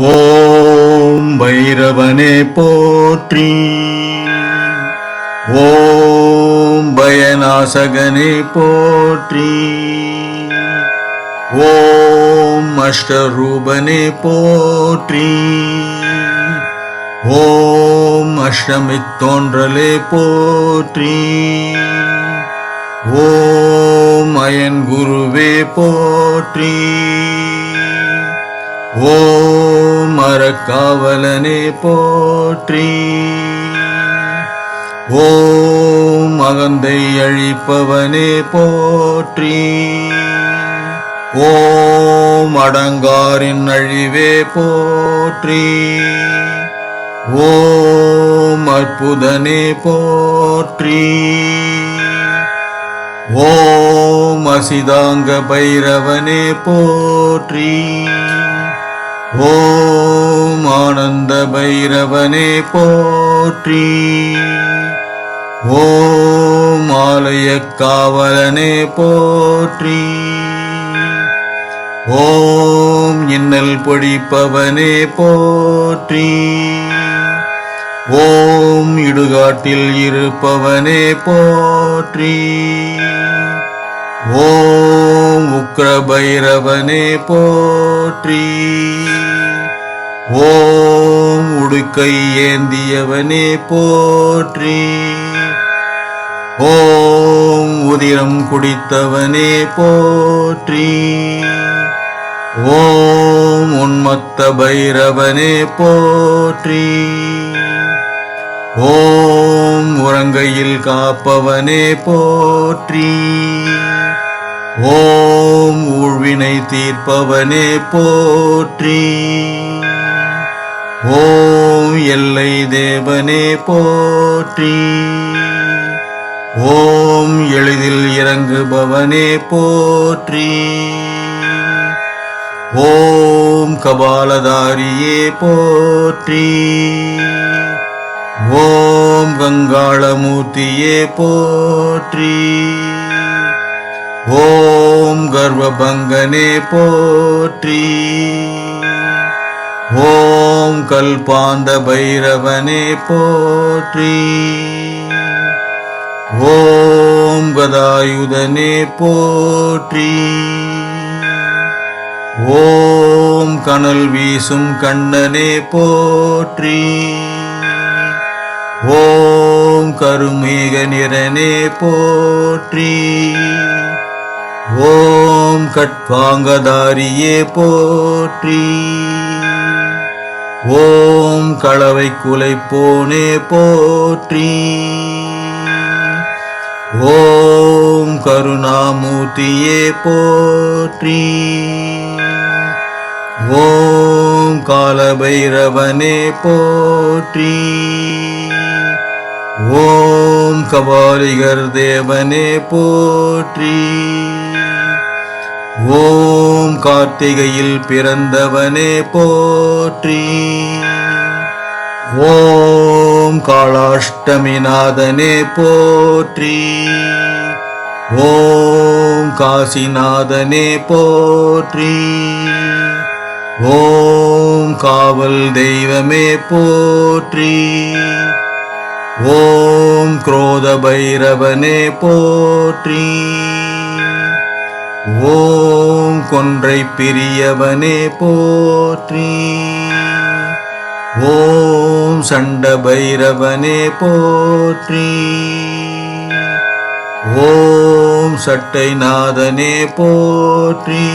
ஓம் பைரவனே போற்றி. ஓம் பயநாசகனே போற்றி. ஓம் அஷ்டரூபனே போற்றி. ஓம் அஷ்டமித்தோன்றலே போற்றி. ஓம் அயன் குருவே போற்றி. ஓம் அறக்காவலனே போற்றி. ஓம் அகந்தை அழிப்பவனே போற்றி. ஓம் அடங்காரின் அழிவே போற்றி. ஓம் அற்புதனே போற்றி. ஓம் அசிதாங்க பைரவனே போற்றி. ஓம் ஆனந்த பைரவனே போற்றி. ஓம் ஆலய காவலனே போற்றி. ஓம் இன்னல் பொழிப்பவனே போற்றி. ஓம் இடுகாட்டில் இருப்பவனே போற்றி. ஓம் உக்ர பைரவனே போற்றி. ஓம் உடுக்கை ஏந்தியவனே போற்றி. ஓம் உதிரம் குடித்தவனே போற்றி. ஓம் உன்மத்த பைரவனே போற்றி. ஓம் உறங்கையில் காப்பவனே போற்றி. ஓம் ஊழ்வினை தீர்ப்பவனே போற்றி. ஓம் எல்லை தேவனே போற்றி. ஓம் எளிதில் இறங்குபவனே போற்றி. ஓம் கபாலதாரியே போற்றி. ஓம் கங்காளமூர்த்தியே போற்றி. ஓம் கர்வபங்கனே போற்றி. ஓம் கல்பாந்த பைரவனே போற்றி. ஓம் கதாயுதனே போற்றி. ஓம் கனல் வீசும் கண்ணனே போற்றி. ஓம் கருமேக நிறனே போற்றி. ஓம் கட்பாங்கதாரியே போற்றி. ஓம் களவை குலைப்போனே போற்றி. ஓம் கருணாமூர்த்தியே போற்றி. ஓம் காலபைரவனே போற்றி. ஓம் கபாலிகர் தேவனே போற்றி. ஓம் கார்த்திகையில் பிறந்தவனே போற்றி. ஓம் காளாஷ்டமிநாதனே போற்றி. ஓம் காசிநாதனே போற்றி. ஓம் காவல் தெய்வமே போற்றி. ஓம் குரோத பைரவனே போற்றி. ஓம் கொன்றை பிரியவனே போற்றி. ஓம் சண்ட பைரவனே போற்றி. ஓம் சட்டைநாதனே போற்றி.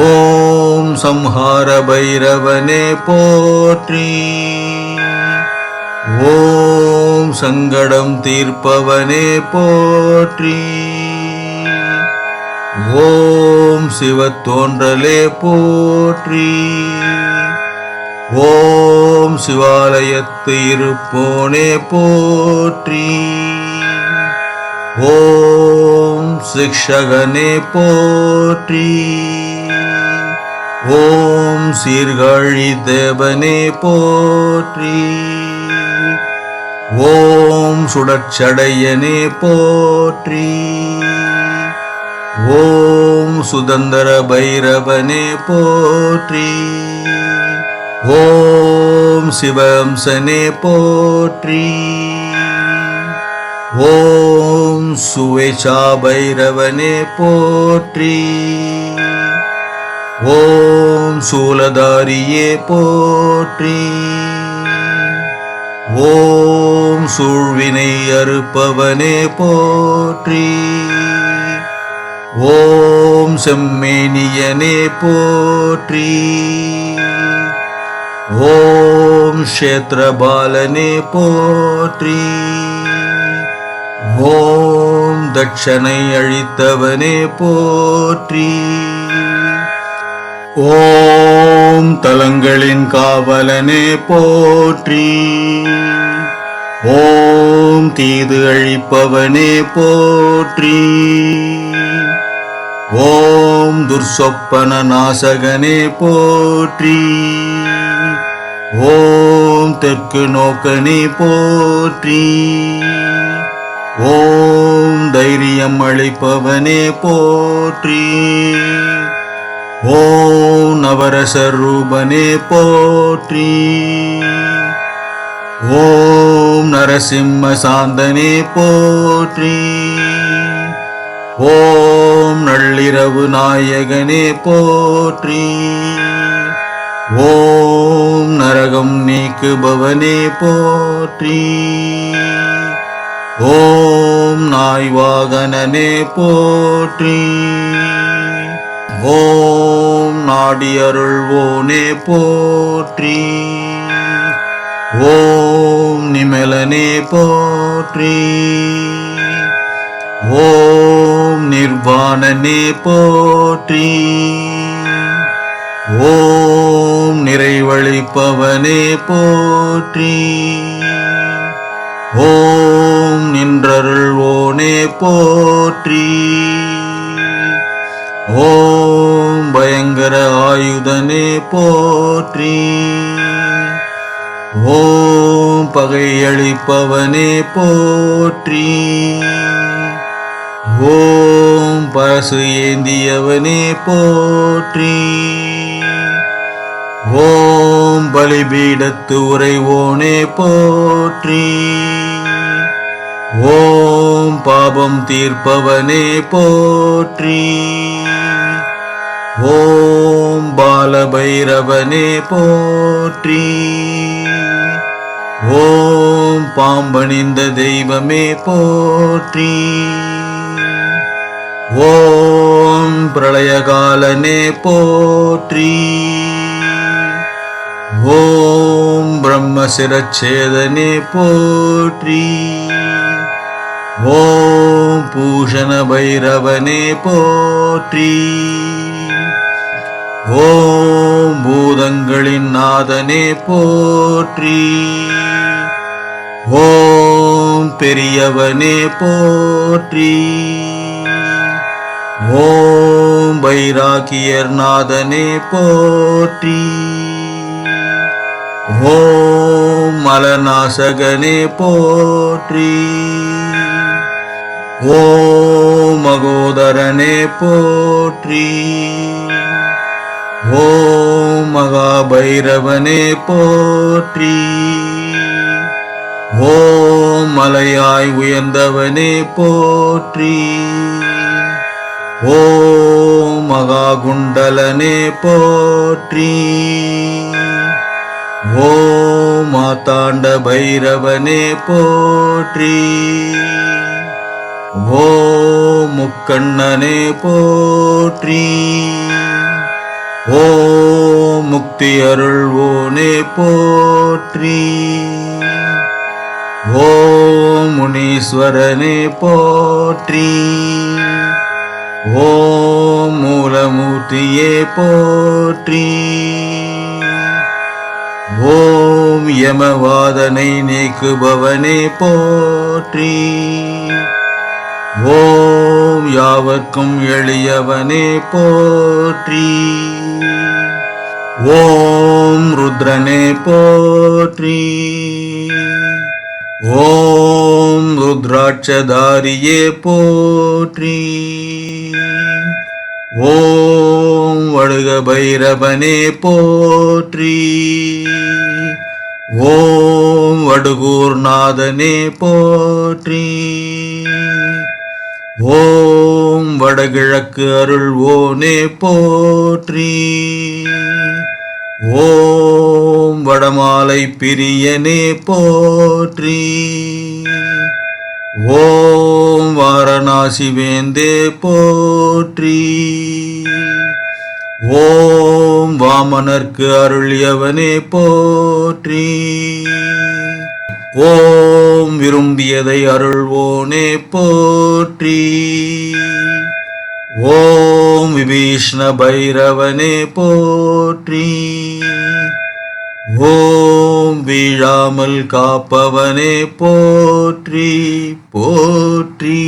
ஓம் சம்ஹார பைரவனே போற்றி. ஓம் சங்கடம் தீர்ப்பவனே போற்றி. ஓம் சிவத்தோன்றலே போற்றி. ஓம் சிவாலயத்து இருப்போனே போற்றி. ஓம் சிக்ஷகனே போற்றி. ஓம் சீர்காழி தேவனே போற்றி. ஓம் சுடற்சடையனே போற்றி. ஓம் சுதந்திர பைரவனே போற்றி. ஓம் சிவம்சனே போற்றி. ஓம் சுவேச்சா பைரவனே போற்றி. ஓம் சூலதாரியே போற்றி. ஓம் சூழ்வினை அறுப்பவனே போற்றி. ஓம் செம்மேனியனே போற்றி. ஓம் க்ஷேத்ரபாலனே போற்றி. ஓம் தட்சணை அழித்தவனே போற்றி. ஓம் தலங்களின் காவலனே போற்றி. ஓம் தீது அழிப்பவனே போற்றி. ஓம் துர்சொப்பன நாசகனே போற்றி. ஓம் தெற்கு நோக்கனே போற்றி. ஓம் தைரியம் அளிப்பவனே போற்றி. ஓம் நவரச ரூபனே போற்றி. ஓம் நரசிம்ம சாந்தனே போற்றி. ஓம் நள்ளிரவு நாயகனே போற்றி. ஓம் நரகம் நீக்குபவனே போற்றி. ஓம் நாய்வாகனனே போற்றி. ஓம் நாடி அருள்வோனே போற்றி. ஓம் நிமலனே போற்றி. ஓம் நிர்வாணனே போற்றி. ஓம் நிறைவழிப்பவனே போற்றி. ஓம் நின்றருள்வோனே போற்றி. ஓம் பயங்கர ஆயுதனே போற்றி. ஓம் பகையளிப்பவனே போற்றி. ஓம் பரசு ஏந்தியவனே போற்றி. ஓம் பலிபீடத்து உறைவோனே போற்றி. ஓம் பாபம் தீர்ப்பவனே போற்றி. ஓம் பாலபைரவனே போற்றி. ஓம் பாம்பணிந்த தெய்வமே போற்றி. ஓம் பிரளயகாலனே போற்றி. ஓம் பிரம்மசிரச்சேதனே போற்றி. ஓம் பூஷண பைரவனே போற்றி. ஓம் பூதங்களின் நாதனே போற்றி. ஓம் பெரியவனே போற்றி. ஓம் பைராகியர் நாதனே போற்றி. ஓம் மலநாசகனே போற்றி. ஓம் மகோதரனே போற்றி. ஓம் மகாபைரவனே போற்றி. ஓம் மலையாய் உயர்ந்தவனே போற்றி. ஓம் மகாகுண்டலனே போற்றி. ஓம் மாதாண்ட பைரவனே போற்றி. ஓம் முக்கண்ணனே போற்றி. ஓம் முக்தி அருள்வோனே போற்றி. ஓம் முனீஸ்வரனே போற்றி. ஓம் மூலமூர்த்தியே போற்றி. ஓம் யமவாதனை நீக்குபவனே போற்றி. ஓம் யாவர்க்கும் எளியவனே போற்றி. ஓம் ருத்ரனே போற்றி. ஓம் ருத்ராட்சதாரியே போற்றி. ஓம் வடுக பைரவனே போற்றி. ஓம் வடுகூர்நாதனே போற்றி. ஓம் வடகிழக்கு அருள்வோனே போற்றி. ஓம் வடமாலை பிரியனே போற்றி. ஓம் வாரணாசி வேந்தே போற்றி. ஓம் வாமனர்க்கு அருளியவனே போற்றி. ஓம் விரும்பியதை அருள்வோனே போற்றி. ஓம் விபீஷ்ண பைரவனே போற்றி. ஓம் வீழாமல் காப்பவனே போற்றி போற்றி.